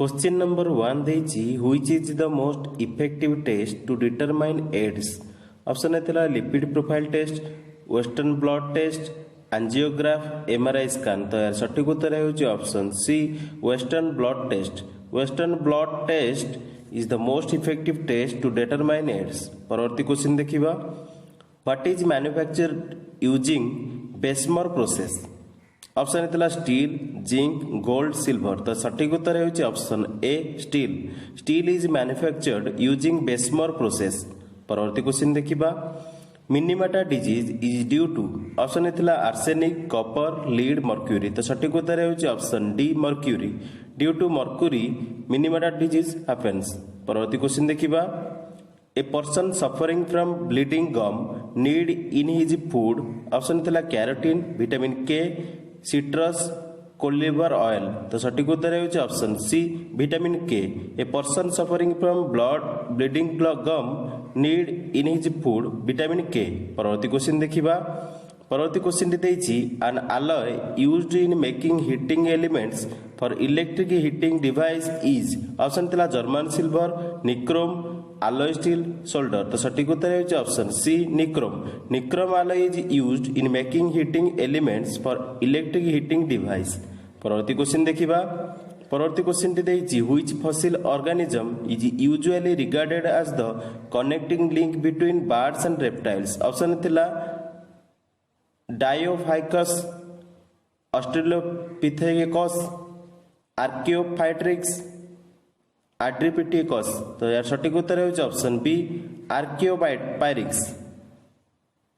Question number 1 देछि which is the most effective test to determine AIDS. Option A lipid profile test, western blood test, angiograph, MRI scan. तो यार सठिक उत्तर है option C western blood test. Western blood test is the most effective test to determine AIDS. परवर्ती question देखिबा what is manufactured using Bessemer process. Option A steel, zinc, gold, silver. तो सठिक उत्तर है option A steel. Steel is manufactured using Bessemer process. परवर्ती question देखिबा Minamata disease is due to. Option A arsenic, copper, lead, mercury. तो सठिक उत्तर है option D mercury. Due to mercury Minamata disease happens. परवर्ती क्वेश्चन देखिबा a person suffering from bleeding gum need in his food. Option A carotene, vitamin K, citrus, cod liver oil. तो सठिक उत्तर है option C vitamin K. A person suffering from bleeding gum need in his food vitamin के। परवर्ती question देखिबा परवर्ती question देछि an alloy used in making heating elements for electric heating device is। Option थिला German silver, nichrome, alloy steel, solder। तो सठिक उत्तर है option C nichrome. Nichrome alloy is used in making heating elements for electric heating device। परवर्ती question देखिबा परवर्ती question देछि which fossil organism is usually regarded as the connecting link between birds and reptiles. Option थिला dryopithecus, Australopithecus, आर्कियोफाइट्रिक्स, एड्रिपिटिकस। तो यार सठिक उत्तर है option B archaeopteryx.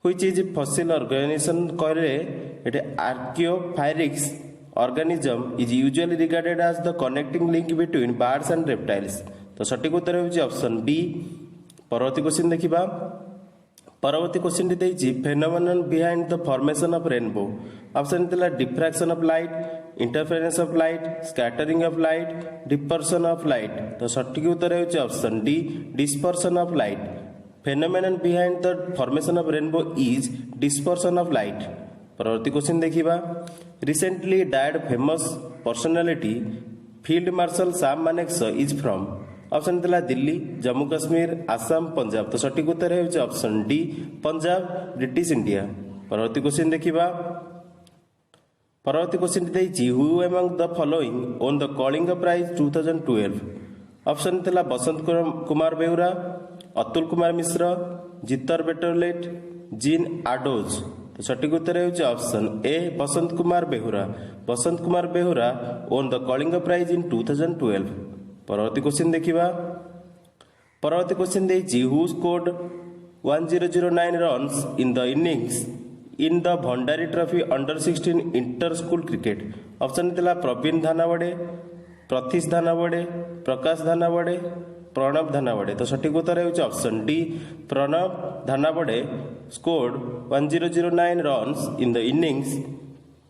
Which is fossil organism कहले एटे archaeopteryx organism is usually regarded as the connecting link between birds and reptiles. तो सठिक उत्तर है ऑप्शन बी। परवर्ती क्वेश्चन देखिबा परवर्ती क्वेश्चन देछि phenomenon behind the formation of rainbow. Option थिला diffraction of light, interference of light, scattering of light, dispersion of light. तो सठिक उत्तर है option D dispersion of light. Phenomenon behind the formation of rainbow is dispersion of light. परवर्ती question देखिबा recently died famous personality field marshal Sam Manekshaw is from. Option थिला दिल्ली, जम्मू कश्मीर, आसाम, पंजाब। तो सठिक उत्तर है option D Punjab, British India. परवर्ती क्वेश्चन देखिबा परवर्ती क्वेश्चन देछि who among the following won the Kalinga prize 2012। Option थिला बसंत कुमार बेहुरा, अतुल कुमार मिश्र, जितर बेटरलेट, जीन आडोज। तो सठिक उत्तर है option A Basant Kumar Behura. Basant Kumar Behura won the Kalinga prize in 2012। परवर्ती क्वेश्चन देखिबा परवर्ती क्वेश्चन देछि who scored 1009 runs in the innings in the Bhandari trophy under 16 inter school cricket. Option थिला प्रवीण धानावडे, प्रथीश धानावडे, प्रकाश धानावडे, प्रणव धानावडे। तो सठिक उत्तर है option D Pranav Dhanawade scored 1009 runs in the innings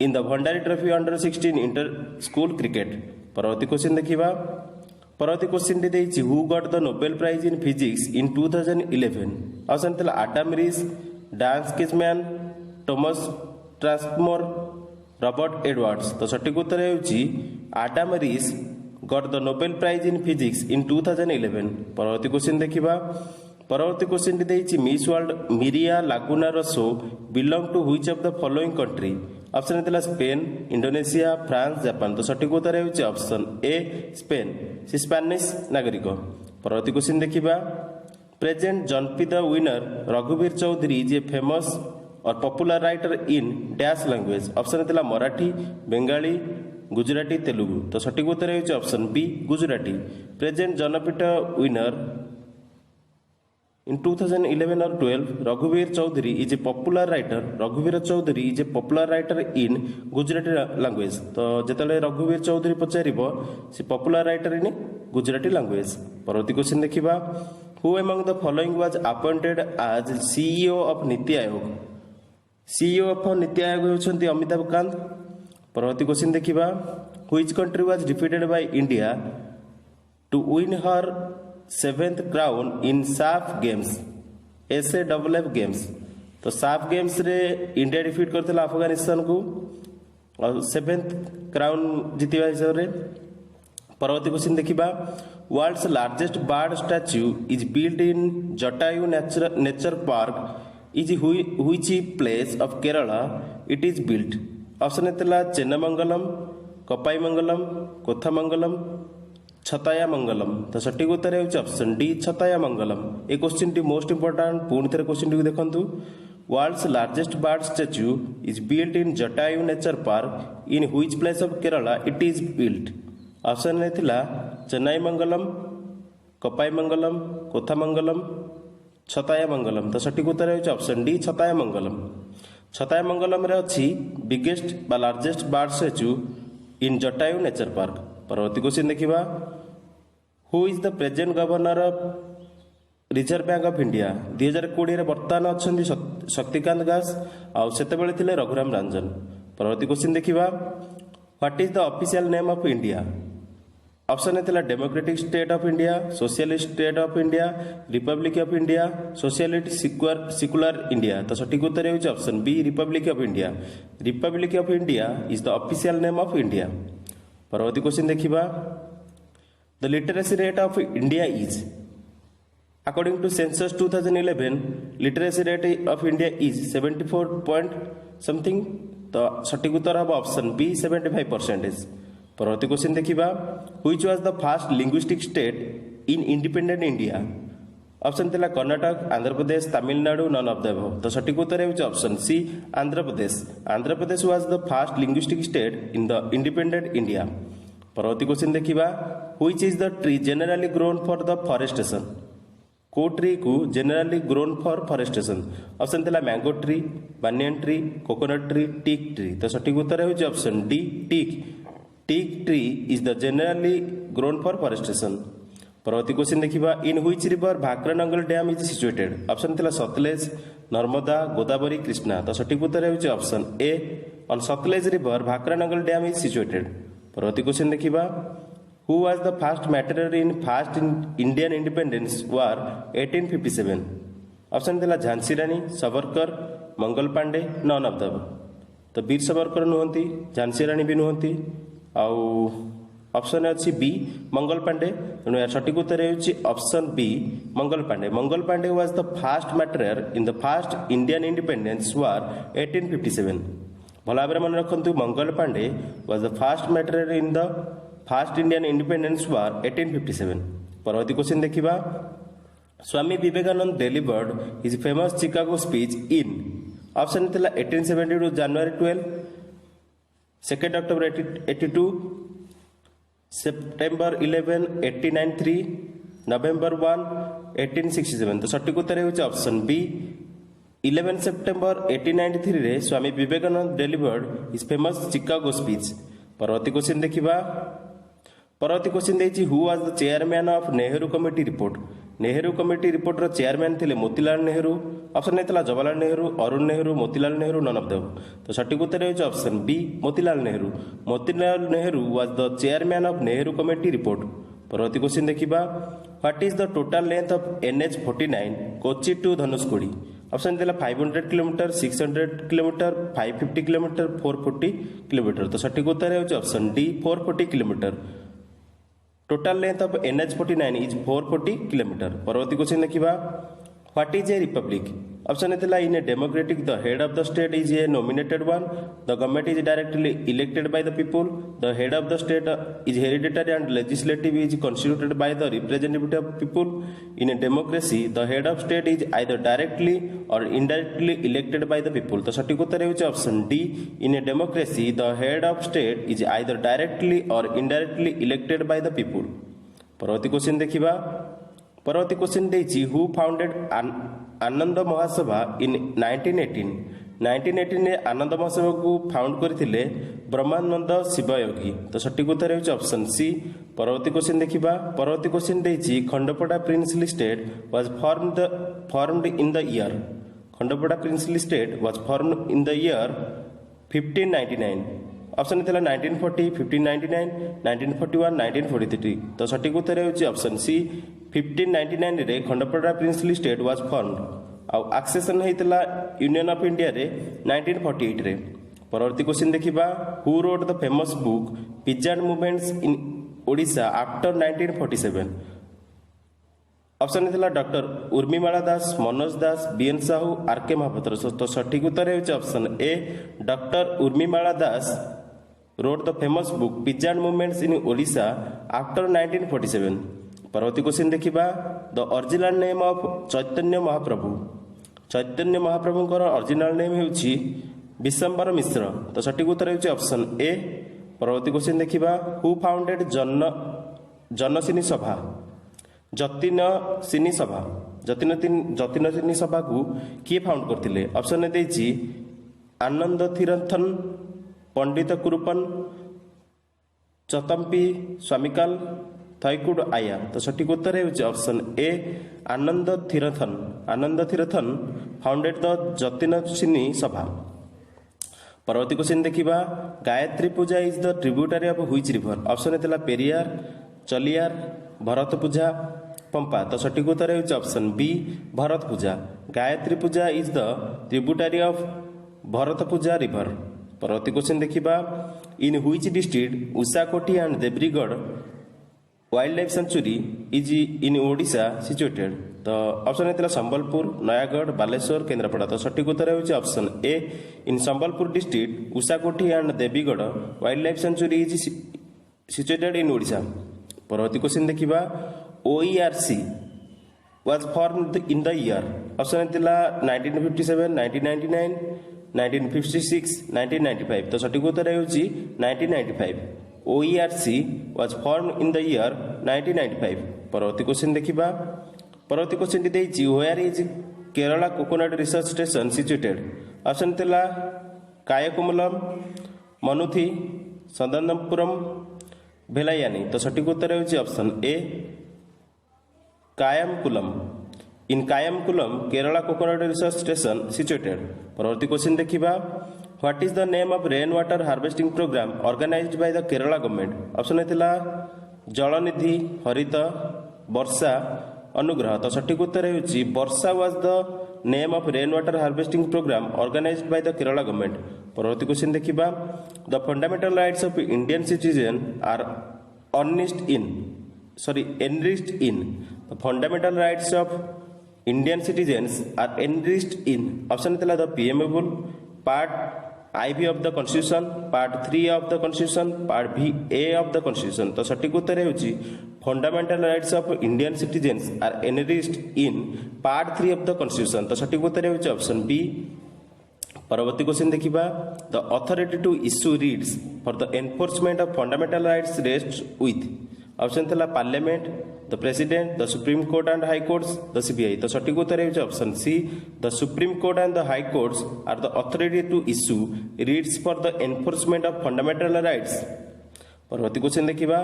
in the Bhandari trophy under 16 inter school cricket. परवर्ती क्वेश्चन देखिबा परवर्ती क्वेश्चन देछि who got the Nobel prize in physics in 2011। Option थिला Adam Riess, Dan Shechtman, Thomas Transtromer, Robert Edwards. तो सठिक उत्तर है Adam Riess got the Nobel prize in physics in 2011। परवर्ती क्वेश्चन देखिबा परवर्ती क्वेश्चन देछि मिस वर्ल्ड मिरिया लागुनार शो belong to which of the following country. Option थिला स्पेन, इंडोनेशिया, फ्रांस, जापान। तो सठिक उत्तर है ऑप्शन ए स्पेन, सी स्पेनिश नागरिक। परवर्ती क्वेश्चन देखिबा प्रेजेंट जनपी द विनर रघुवीर चौधरी इज ए फेमस और popular writer in dash language. Option थिला मराठी, बंगाली, गुजराती, तेलुगु। तो सठिक उत्तर है option B Gujarati. Present Jnanpith winner in 2011 और 12 रघुवीर Chaudhari is a popular writer. रघुवीर Chaudhari is a popular writer in Gujarati language. तो जेतले रघुवीर चौधरी पचारिबो से popular writer in Gujarati language. परवर्ती क्वेश्चन देखिबा who among the following was appointed as CEO of NITI Aayog. CEO of NITI आयोग होछंती अमिताभ कांत। परवर्ती क्वेश्चन देखिबा which country was defeated by India to win her 7th crown in SAFF games SAFF games. तो साफ games रे India defeat करथिला Afghanistan को और 7th crown जीतिबा हिसाब रे। परवर्ती क्वेश्चन देखिबा world's largest bird statue is build in Jatayu nature park is which place of Kerala it is built. Option हेतला चेन्नमंगलम, कपाईमंगलम, कोथामंगलम, छतायामंगलम। तो सठिक उत्तर है ऑप्शन डी छतायामंगलम। ए क्वेश्चन टी मोस्ट इंपोर्टेंट। पुणी थे क्वेश्चन टी देखंतु world's largest bird statue is built in Jatayu nature park in which place of Kerala it is built. Option ने थिला चेन्नईमंगलम, कपाईमंगलम, कोथामंगलम, छतायामंगलम। तो सठिक उत्तर है ऑप्शन डी छतायामंगलम। छतायामंगलम रे अछि बिगेस्ट बा लार्जेस्ट बर्ड स्टैच्यू इन जटायु नेचर पार्क। परवर्ती क्वेश्चन देखिबा who is the present governor of reserve bank of India. 2020 रे वर्तमान अछंती शक्तिकांत दास आ सेतेबेले थिले रघुराम रंजन। परवर्ती क्वेश्चन देखिबा what is the official name of India. Option है democratic state of India, socialist state of India, republic of India, socialist secular India. तो सठिक उत्तर है option B republic of India. Republic of India is the official name of India. परवर्ती question देखिबा the literacy rate of India is according to census 2011 literacy rate of India is 74 point something. तो सठिक उत्तर हम option B 75%। परवर्ती question देखिबा which was the first linguistic state in independent India. Option थिला Karnataka, Andhra Pradesh, Tamil Nadu, none of the above. तो सठिक उत्तर है option C Andhra Pradesh. Andhra Pradesh was the first linguistic state in the independent India. परवर्ती क्वेश्चन देखिबा which is the tree generally grown for the forestation. को tree को generally grown for forestation. Option थिला mango tree, banyan tree, coconut tree, teak tree. तो सठिक उत्तर है option D teak. Teak tree is the generally grown for forestation. परवर्ती question देखिबा in which river Bhakra Nangal dam is situated. Option थिला सतलेज, नर्मदा, गोदावरी, कृष्णा। तो सठिक उत्तर है option A on Sutlej river Bhakra Nangal dam is situated. परवर्ती क्वेश्चन देखिबा who was the first martyr in first Indian independence war 1857। Option थिला Jhansi Rani, Savarkar, Mangal Pandey, none of the above. तो वीर सावरकर नुहंती, झांसी रानी भी नुहंती आउ ऑप्शन अच्छी बी मंगल पांडे। तेणु यार सठिक उत्तर है option B Mangal Pandey. Mangal Pandey was the first martyr in the first Indian independence war 1857। भल भाव मन रखु Mangal Pandey was the first martyr in the first Indian independence war 1857। परवर्ती क्वेश्चन देखिबा Swami Vivekananda delivered his famous Chicago speech in. Option थिला 1872 जनवरी 12, 2 अक्टोबर 1882, सेप्टेम्बर 11 1893, नवेम्बर 1 1867। तो सठिक उत्तर है ऑप्शन बी 11 सेप्टेम्बर 1893 रे Swami Vivekananda delivered his famous Chicago speech. परवर्ती क्वेश्चन देखिबा परवर्ती क्वेश्चन देछि who was the chairman of Nehru committee report. Nehru committee report रो चेयरमैन थिले मोतीलाल नेहरू। ऑप्शन नेतला Jawaharlal Nehru, Arun Nehru, Motilal Nehru, none of the above. तो सठिक उत्तर है option B Motilal Nehru. Motilal Nehru was the chairman of Nehru committee report. परवर्ती क्वेश्चन देखिबा what is the total length of NH49 Kochi to Dhanushkodi. Option थिला 500 किलोमीटर, 600 किलोमीटर, 550 किलोमीटर, 440 किलोमीटर। तो सठिक उत्तर है option D 440 kilometre. Total length of NH49 is 440 kilometre. परवर्ती question देखिबा what is a republic. Option थिला in a democratic the head of the state is a nominated one, the government is directly elected by the people, the head of the state is hereditary and legislative is constituted by the representative of people. In a democracy the head of state is either directly or indirectly elected by the people. तो सठिक उत्तर है option D in a democracy the head of state is either directly or indirectly elected by the people. परवर्ती question देखिबा परवर्ती question देछि who founded आनंद महासभा इन 1918। 1918 रे आनंद महासभा को फाउंड करथिले ब्रह्मानंद शिवयोगी। तो सठिक उत्तर है ऑप्शन सी। परवर्ती क्वेश्चन देखिबा परवर्ती क्वेश्चन देछि Khandapada princely state was formed in the year. Khandapada princely state was formed in the year 1599। Option थिला 1940, 1599, 1941, 1943। तो सठिक उत्तर है ऑप्शन सी 1599 रे Khandapada princely state was formed. आउ एक्सेसन हेतिला यूनियन ऑफ इंडिया रे 1948 रे। परवर्ती क्वेश्चन देखिबा who wrote the famous book pigeon movements in Odisha after 1947? Option थिला doctor Urmimala Das, Manoj Das, BN Sahu, RK Mahapatra. तो सठिक उत्तर है option A doctor Urmimala Das wrote the famous book Peasant Movements in Odisha after 1947. परवर्ती क्वेश्चन देखिबा the original name of Chaitanya Mahaprabhu. Chaitanya महाप्रभुଙ୍କର original name ହେଉଛି विश्वम्बर मिश्र। तो सठिक उत्तर ହେଉଛି ऑप्शन ए। परवर्ती क्वेश्चन देखिबा हु फाउंडेड जनसिनी सभा। जतिनसिनी सभा जतिनसिनी सभा को किए फाउंड करथिले? ऑप्शन देछि आनंद थिरथन, पंडित कुरुपन, चतम्पी स्वामिकाल, थैकुड आया। तो सठिक उत्तर है option A Anand Theerthan. Anand Theerthan founded the Jatinasini Sabha. परवर्ती क्वेश्चन देखिबा Gayatri Puzha is the tributary of which river? Option थिला पेरियार, चलियार, भरत पूजा, पंपा। तो सठिक उत्तर है option B Bharat Puzha. Gayatri Puzha is the tributary of Bharat Puzha river. परवर्ती क्वेश्चन देखिबा in which district Ushakothi and Debrigarh wild life sanctuary is in Odisha situated? तो ऑप्शन है संबलपुर, नयागढ़, बालेश्वर, केन्द्रापड़ा। तो सठिक उत्तर है option A in Sambalpur district Ushakothi and Debigarh wild life sanctuary is situated in Odisha. परवर्ती क्वेश्चन देखिबा OERC was formed in the year? Option थिला 1957, 1999, 1956, 1995। तो सठिक उत्तर है 1995। OERC was formed in the year 1995। परवर्ती क्वेश्चन देखिबा परवर्ती क्वेश्चन देछि where is Kerala coconut research station situated? Option थिला कायकुमलम, मनुथी, सदनपुरम, भेलायानी। तो सठिक उत्तर है option A Kayamkulam. In Kayamkulam Kerala coconut research station situated. परवर्ती क्वेश्चन देखिबा what is the name of rain water harvesting programme organised by the Kerala government? Option थिला जलनिधि, हरित, वर्षा, अनुग्रह। तो सठिक उत्तर है Varsha was the name of rain water harvesting programme organised by the Kerala government. परवर्ती question देखिबा the fundamental rights of Indian citizen are enriched in the fundamental rights of Indian citizens are enriched in option थिला the preamble, part IV of the constitution, part 3 of the constitution, part VA of the constitution। तो सठिक उत्तर है fundamental rights of Indian citizens are enriched in part 3 of the constitution। तो सठिक उत्तर है option B. परवर्ती क्वेश्चन देखिबा the authority to issue writs for the enforcement of fundamental rights rest with? Option थिला parliament, the president, the supreme court and high courts, the CBI. तो सठिक उत्तर है option C the supreme court and the high courts are the authority to issue writs for the enforcement of fundamental rights. परवर्ती question देखिबा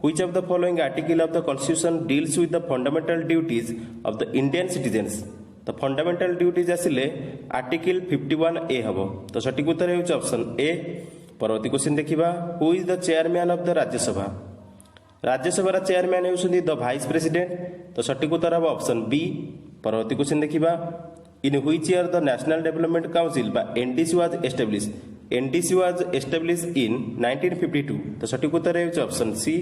which of the following article of the constitution deals with the fundamental duties of the Indian citizens? तो fundamental duties आसिले article 51A हबो। तो सठिक उत्तर है option A. परवर्ती question देखिबा who is the chairman of the Rajya Sabha? Rajya Sabha chairman होउछन्ती the vice president. तो सठिक उत्तर हबो ऑप्शन बी। परवर्ती क्वेश्चन देखिबा in which year the national development council बा NDC was established? NDC was established in 1952। तो सठिक उत्तर है ऑप्शन सी।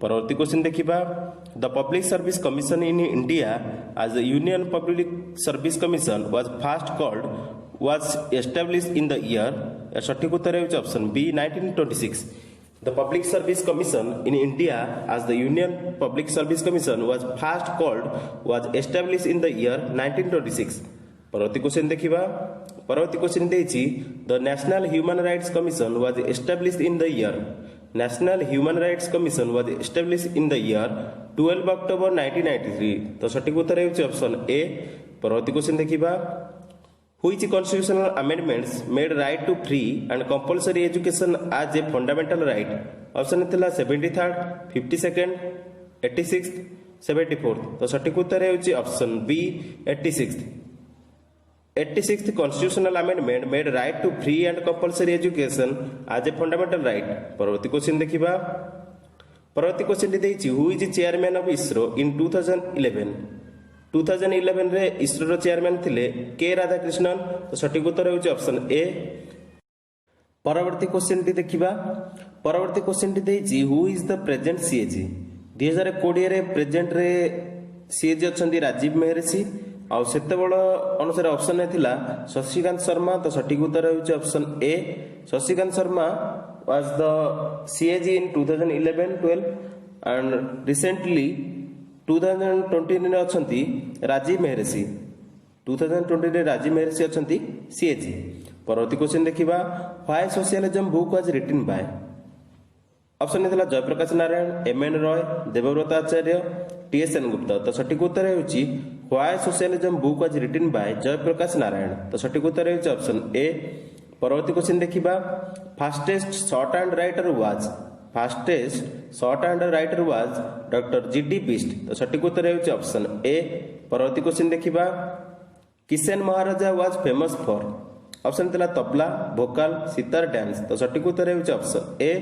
परवर्ती क्वेश्चन देखिबा the public service commission in India as the Union Public Service Commission was first called was established in the year? सठिक उत्तर है option B 1926। The Public Service Commission in India as the Union Public Service Commission was first called was established in the year 1926। परवर्ती question देखिबा परवर्ती question देछि the national human rights commission was established in the year? National human rights commission was established in the year 12 October 1993। तो सठिक उत्तर है option A. परवर्ती question देखिबा which constitutional amendments made right to free and compulsory education as a fundamental right? Option थिला 73rd, 52nd, 86th, 74th। तो सठिक उत्तर है option B 86th। 86th constitutional amendment made right to free and compulsory education as a fundamental right। परवर्ती question देखिबा परवर्ती question देछि who is chairman of ISRO in 2011? 2011 रे इसरो चेयरमैन थिले के राधाकृष्णन। तो सठिक उत्तर है ऑप्शन ए। परवर्ती क्वेश्चन टी देखिबा परवर्ती क्वेश्चन टी देइछि who is the present CAG 2020 रे प्रेजेंट रे सीएजी अछंती राजीव मेहरिषि आउ सेते बड़ अनुसार ऑप्शन ने थिला शशिकांत शर्मा। तो सठिक उत्तर होउछि option A Shashikant Sharma was the CAG in 2011-12 and recently 2020 रे अछंती राजीव मेहरिषि 2020 रे राजीव मेहरिषि अछंती सीएजी। परवर्ती क्वेश्चन देखिबा why socialism book was written by option ने Jayaprakash Narayan M N Roy Devavrat Acharya TS Sengupta. तो सठिक उत्तर होउछि why socialism book was written by Jayaprakash Narayan. तो सठिक उत्तर होउछि ऑप्शन ए। परवर्ती क्वेश्चन देखिबा fastest short hand writer was doctor GD Bist. तो सठिक उत्तर होउछि ऑप्शन ए। परवर्ती क्वेश्चन देखिबा Kishan Maharaja was famous for option थिला तबला भोकाल सितार डांस। तो सठिक उत्तर होउछि option A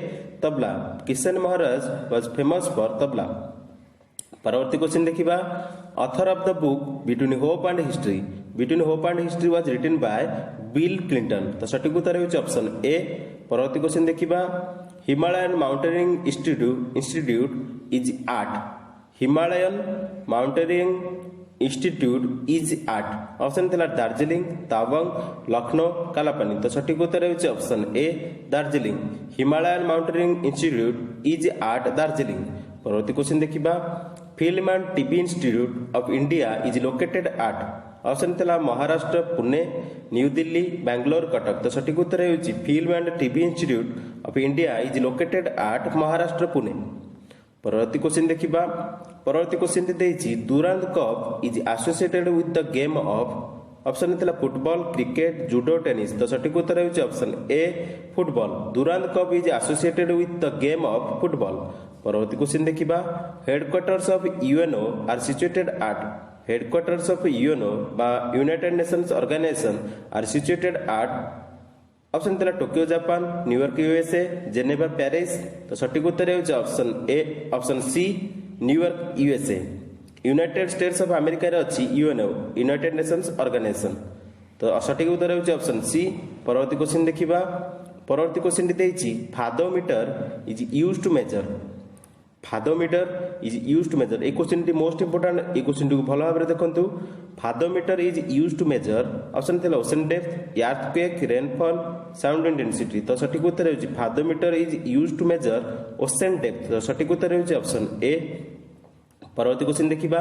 tabla. Kishan Maharaj was famous for tabla. परवर्ती क्वेश्चन देखिबा author of the book between hope and history was written by Bill Clinton. तो सठिक उत्तर होउछि ऑप्शन ए। परवर्ती क्वेश्चन देखिबा Himalayan mountaineering institute is art Himalayan mountaineering institute is at option थिला दार्जिलिंग तावंग लखनऊ कालापानी। तो सठिक उत्तर होउछि option A Darjeeling Himalayan mountaineering institute is at Darjeeling. परवर्ती क्वेश्चन देखिबा film and TV institute of India is located at option थिला महाराष्ट्र पुणे न्यू दिल्ली बैंगलोर कटक। तो सठिक उत्तर होउछि film and TV institute of India is located at Maharashtra Pune. परवर्ती क्वेश्चन देखिबा परवर्ती क्वेश्चन देइछि Durand cup is associated with the game of option थिला फुटबॉल क्रिकेट जूडो टेनिस। तो सठिक उत्तर होउछि option A football Durand cup is associated with the game of football. परवर्ती क्वेश्चन देखिबा headquarters of UNO are situated at headquarters of UNO बा United Nations organisation are situated at option थिला Tokyo Japan New York USA Geneva Paris. तो सठिक उत्तर होउछि option A option C New York USA. United States of America रे अछि UNO United Nations organisation. तो सठिक उत्तर होउछि ऑप्शन सी। परवर्ती क्वेश्चन देखिबा परवर्ती क्वेश्चन देइछि fathometer is used to measure ए क्वेश्चन टी मोस्ट इंपोर्टेंट ए क्वेश्चन को भलो भाबरे देखंतु fathometer is used to measure option थिला ocean depth earthquake rainfall sound intensity. तो सठिक उत्तर होउछि fathometer is used to measure ocean depth. तो सठिक उत्तर होउछि ऑप्शन ए। परवर्ती क्वेश्चन देखिबा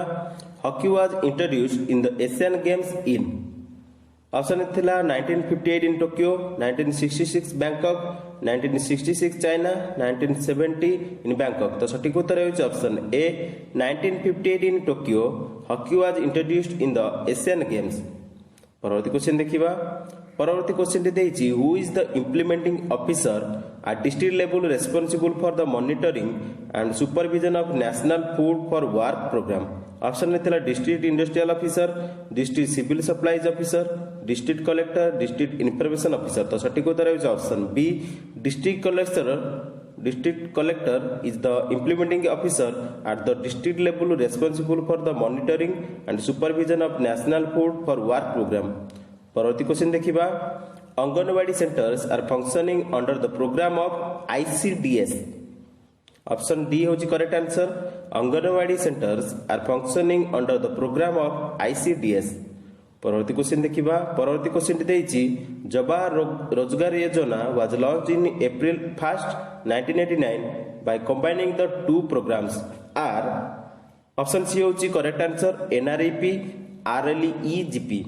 hockey was introduced in the Asian games in option थिला 1958 in Tokyo 1966 Bangkok 1966 China 1970 in Bangkok. तो सठिक उत्तर होउछि option A 1958 in Tokyo hockey was introduced in the Asian games. परवर्ती क्वेश्चन देखिबा परवर्ती क्वेश्चन टी देइछि who is the implementing officer at district level responsible for the monitoring and supervision of national food for work programme option में थिला district industrial officer district civil supplies officer district collector district information officer. तो सठिक उत्तर होउछि option B district collector is the implementing officer at the district level responsible for the monitoring and supervision of national food for work programme. परवर्ती question देखिबा anganwadi centres are functioning under the programme of ICDS option D होची correct answer anganwadi centres are functioning under the programme of ICDS. परवर्ती question देखिबा परवर्ती question देइछि Jawahar Rozgar Yojana was launched in April 1st 1989 by combining the two programmes are option C होची correct answer NREP RLEGP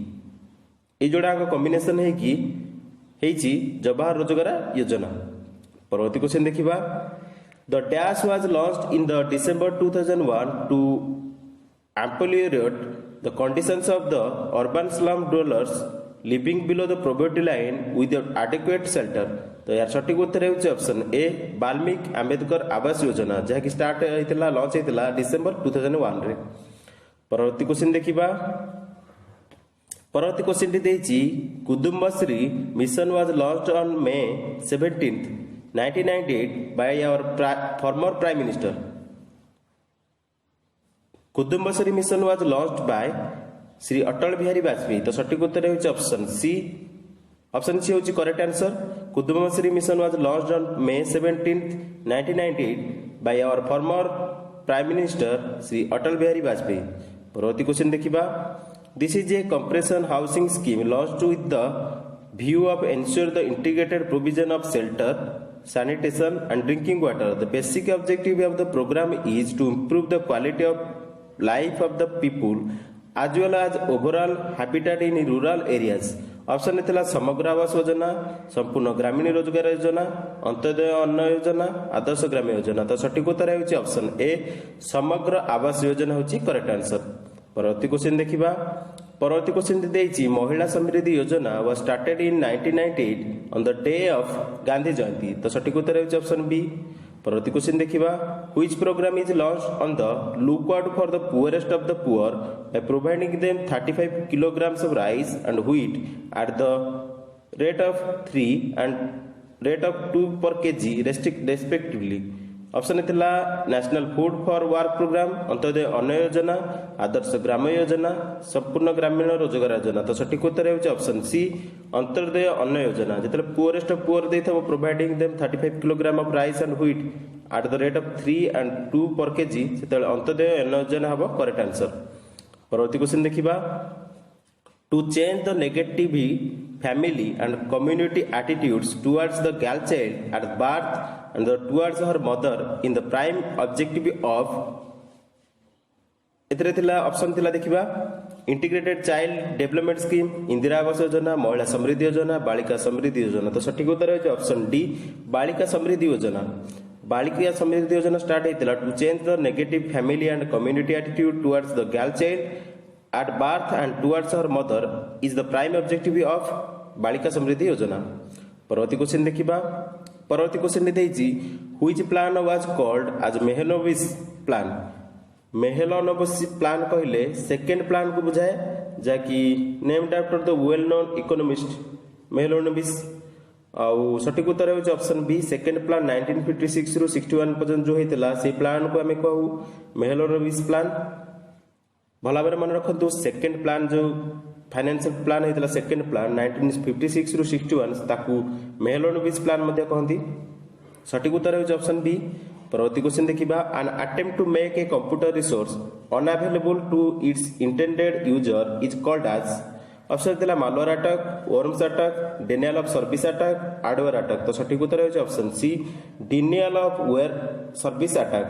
ए जोड़ा combination हेछि जवाहर रोजगार योजना। परवर्ती क्वेश्चन देखिबा the dash was launched in the December 2001 to ameliorate the conditions of the urban slum dwellers living below the poverty line with adequate shelter। तो यार सठिक उत्तर होउछि ऑप्शन ए वाल्मीकि अंबेडकर आवास योजना जहा कि स्टार्ट हेतिला लॉन्च हेतिला डिसेंबर 2001 रे। परवर्ती क्वेश्चन देखिबा परवर्ती क्वेश्चन देइछि Kudumbashree mission was launched on May 17th 1998 by our former prime minister. Kudumbashree mission was launched by Shri Atal Bihari Vajpayee. तो सठिक उत्तर होउछि ऑप्शन सी ऑप्शन सी होची correct answer. Kusumshree mission was launched on May 17, 1998 by our former Prime Minister Shri Atal Bihari Vajpayee. परवर्ती question देखिबा। This is a compression housing scheme launched with the view of ensure the integrated provision of shelter, sanitation and drinking water. The basic objective of the program is to improve the quality of life of the people as well as overall habitat in rural areas. Option थिला समग्र आवास योजना, संपूर्ण ग्रामीण रोजगार योजना, अंत्योदय अन्न योजना, आदर्श ग्राम योजना। तो सठिक उत्तर है ऑप्शन ए समग्र आवास योजना होची करेक्ट आंसर। परवर्ती क्वेश्चन देखिबा। परवर्ती question देइछि Mahila Samriddhi Yojana was started in 1998 on the day of Gandhi Jayanti. तो सठिक उत्तर है ऑप्शन बी। परवर्ती क्वेश्चन देखिबा। Which programme is launched on the lookout for the poorest of the poor by providing them 35 kilograms of rice and wheat at the rate of 3 and rate of 2 per kg respectively। ऑप्शन थिला national food for work programme, Antyodaya Anna Yojana, Adarsh Gram Yojana, संपूर्ण ग्रामीण रोजगार योजना। तो सठिक उत्तर है ऑप्शन सी अंत्योदय अन्न योजना। जितले पुअरेस्ट ऑफ पुअर देथबो providing them 35 kilogram of rice and wheat at the rate of 3 and 2 per kg सेतले Antyodaya Anna योजना हबो करेक्ट आंसर। परवर्ती क्वेश्चन देखिबा। To change the negative family and community attitudes towards the girl child at birth and towards her mother in the prime objective of एतरे थिला option थिला देखिबा integrated child development scheme, Indira Awas Yojana, महिला समृद्धि योजना, बालिका समृद्धि योजना। तो सठिक उत्तर है ऑप्शन डी बालिका समृद्धि योजना। बालिका समृद्धि योजना स्टार्ट हेतिला to change the negative family and community attitude towards the girl child at birth and towards her mother is the prime objective of बालिका समृद्धि योजना। परवर्ती क्वेश्चन देखिबा। परवर्ती क्वेश्चन देइछि which plan was called as Mahalanobis plan. Mahalanobis plan कहले second plan को बुझाए जाकि named after the well known economist Mahalanobis. आउ सठिक उत्तर है ऑप्शन बी सेकंड प्लान 1956 रु 61 पर्यंत जो हेतिला से प्लान को हमें कहू मेहनोबिस प्लान। भला भाव मन रखु सेकेंड प्लान जो फाइनेंशियल प्लान होता सेकेंड प्लान 1956 रु 61 ताकू मेहलोनोबिस प्लान मध्य कहती। सठिक उत्तर है ऑप्शन बी। परवर्ती क्वेश्चन देखिबा। An attempt to make a computer resource unavailable to its intended user is called as. Option दिला malware attack, worms attack, denial of service attack, hardware attack. तो सठिक उत्तर है option C denial of ware service attack.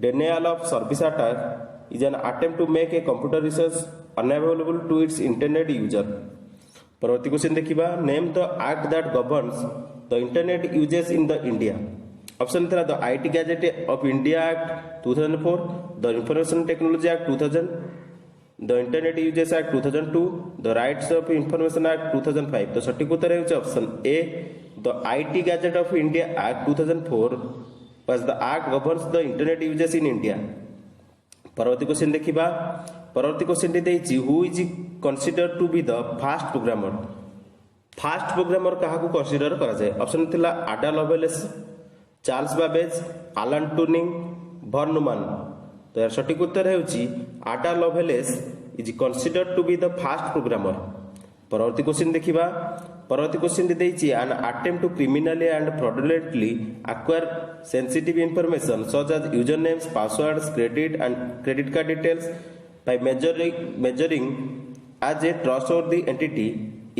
Denial of service attack is an attempt to make a computer resource unavailable to its intended user। परवर्ती question देखिबा। Name the act that governs the internet uses in the India. Option थिला the IT gazette of India act 2004, the information technology act 2000, the internet uses act 2002, the rights of information act 2005। तो सठिक उत्तर है option A the IT gazette of India act 2004 was the act governs the internet uses in India. परवर्ती question देखिबा। परवर्ती question देइछि who is consider to be the fast programmer. Fast programmer काहा को consider करा जाय। ऑप्शन थिला Ada Lovelace, Charles Babbage, Alan Turing, von Neumann। तो यार सठिक उत्तर हेउछि Ada Lovelace is consider to be the fast programmer. परवर्ती क्वेश्चन देखिबा। परवर्ती क्वेश्चन देइछि an attempt to criminally and fraudulently acquire sensitive information such as user names, passwords, credit card details by measuring as a trustworthy entity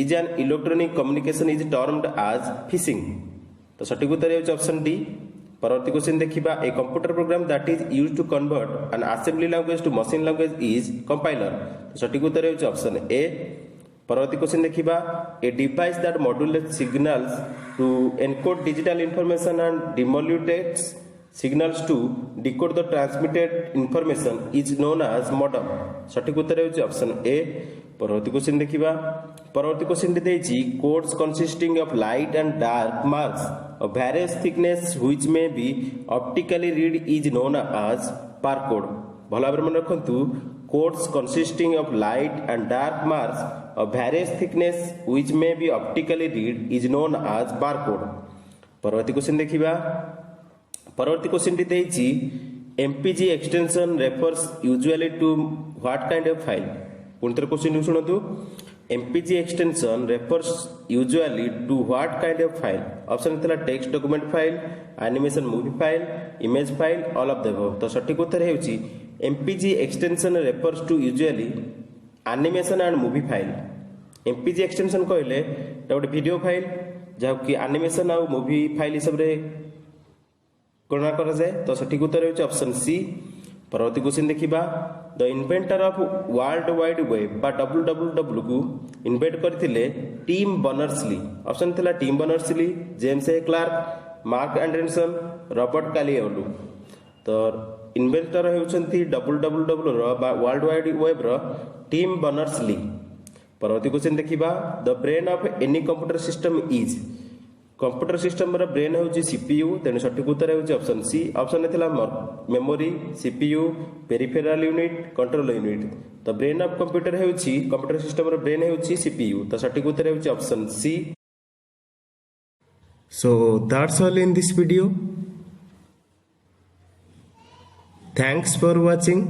is an electronic communication is termed as phishing। तो सठिक उत्तर है option D. परवर्ती question देखिबा। A computer program that is used to convert an assembly language to machine language is compiler. तो सठिक उत्तर है ऑप्शन ए। परवर्ती क्वेश्चन देखिबा। A device that modulates signals to encode digital information and demodulates signals to decode the transmitted information is known as modem। सठिक उत्तर है option A. परवर्ती क्वेश्चन देखिबा। परवर्ती क्वेश्चन देइछि codes consisting of light and dark marks of various thickness which may be optically read is known as barcode. भला भाव मन रखंतु codes consisting of light and dark marks of various thickness which may be optically read is known as barcode. परवर्ती question देखिबा। परवर्ती question देइछि MPG extension refers usually to what kind of file. पुनतर question सुनतु MPG extension refers usually to what kind of file? Option थिला text document file, animation movie file, image file, all of the above. तो सटीक उत्तर हेउची MPG extension refers to usually animation and movie file. MPG extension कहले ता गोटे video file जहाँ कि animation और movie file हिसाब रे गणना करा जाए. तो सटीक उत्तर हेउची ऑप्शन सी. परवर्ती क्वेश्चन देखिबा the inventor of world wide web बा www को इन्वेंट करथिले टिम बर्नर्स-ली. ऑप्शन थिला Tim Berners-Lee, James A Clark, Mark Andersen, Robert Cailliau. तो इन्वेंटर हेउचंती www रो बा वर्ल्ड वाइड वेब रो टिम बर्नर्स-ली. परवर्ती क्वेश्चन देखिबा the brain of any computer system is. Computer system रो ब्रेन होची सीपीयू. तेणु सठिक उत्तर होची ऑप्शन सी. ऑप्शन थिला memory, CPU, peripheral unit, control unit. तो ब्रेन ऑफ कंप्यूटर होची कंप्यूटर सिस्टम रो ब्रेन होची सीपीयू. तो सठिक उत्तर होची option C. So that's all in this video. Thanks for watching.